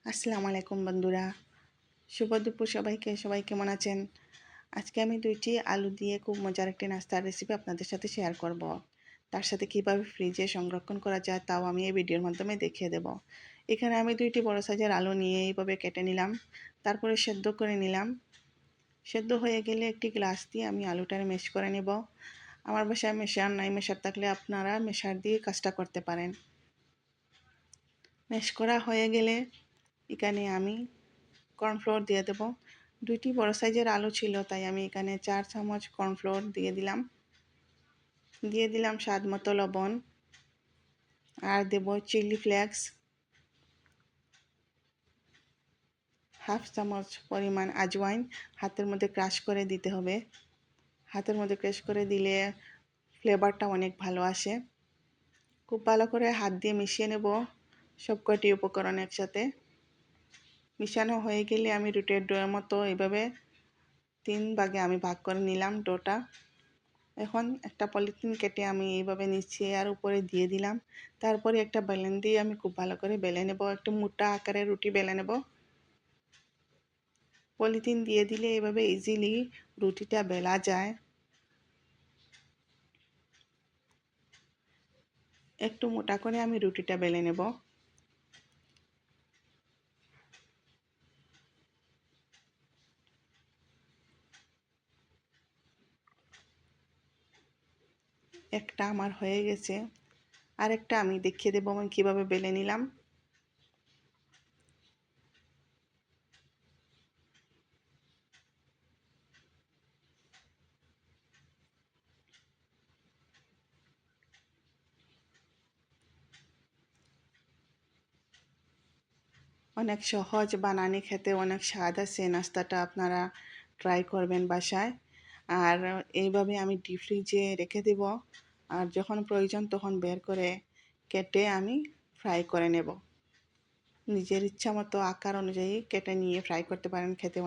আসসালামু আলাইকুম বন্ধুরা, শুভ দুপুর সবাইকে। সবাই কেমন আছেন? আজকে আমি 2টি আলু দিয়ে খুব মজার একটি নাস্তার রেসিপি আপনাদের সাথে শেয়ার করব। তার সাথে কিভাবে ফ্রিজে সংরক্ষণ করা যায় তাও আমি এই ভিডিওর মাধ্যমে দেখিয়ে দেব। এখানে আমি 2টি বড় সাইজের আলু নিয়ে এইভাবে কেটে নিলাম, তারপরে সেদ্ধ করে নিলাম। সেদ্ধ হয়ে গেলে একটি গ্লাস দিয়ে আমি আলুটারে ম্যাশ করে নেব। আমার বাসায় মেশার নাই, মেশার থাকলে আপনারা মেশার দিয়ে কাজটা করতে পারেন। ম্যাশ করা হয়ে গেলে এখানে আমি কর্নফ্লোর দিয়ে দেব। 2টি বড় সাইজের আলু ছিল, তাই আমি এখানে 4 চামচ কর্নফ্লোর দিয়ে দিলাম স্বাদ মতো লবণ, আর দেব চিলি ফ্লেক্স, হাফ চামচ পরিমাণ আজওয়াইন। হাতের মধ্যে ক্রাশ করে দিতে হবে। হাতের মধ্যে ক্রাশ করে দিলে ফ্লেভারটা অনেক ভালো আসে। খুব ভালো করে হাত দিয়ে মিশিয়ে নেব সবকটি উপকরণ একসাথে। মিশানো হয়ে গেলে আমি রুটির ডোয়ের মতো এইভাবে 3 ভাগে আমি ভাগ করে নিলাম ডোটা। এখন একটা পলিথিন কেটে আমি এইভাবে নিচে আর উপরে দিয়ে দিলাম। তারপরে একটা বেলন দিয়ে আমি খুব ভালো করে বেলে নেব, একটু মোটা আকারের রুটি বেলে নেব। পলিথিন দিয়ে দিলে এইভাবে ইজিলি রুটিটা বেলা যায়। একটু মোটা করে আমি রুটিটা বেলে নেব। একটা আমার হয়ে গেছে, আরেকটা আমি দেখিয়ে দেবো আমি কীভাবে বেলে নিলাম। অনেক সহজ, বানানি খেতে অনেক স্বাদ আছে। নাস্তাটা আপনারা ট্রাই করবেন বাসায়। আর এইভাবে আমি ডিপ ফ্রিজে রেখে দেব, আর যখন প্রয়োজন তখন বের করে কেটে আমি ফ্রাই করে নেব। নিজের ইচ্ছা মতো আকার অনুযায়ী কেটে নিয়ে ফ্রাই করতে পারেন, খেতে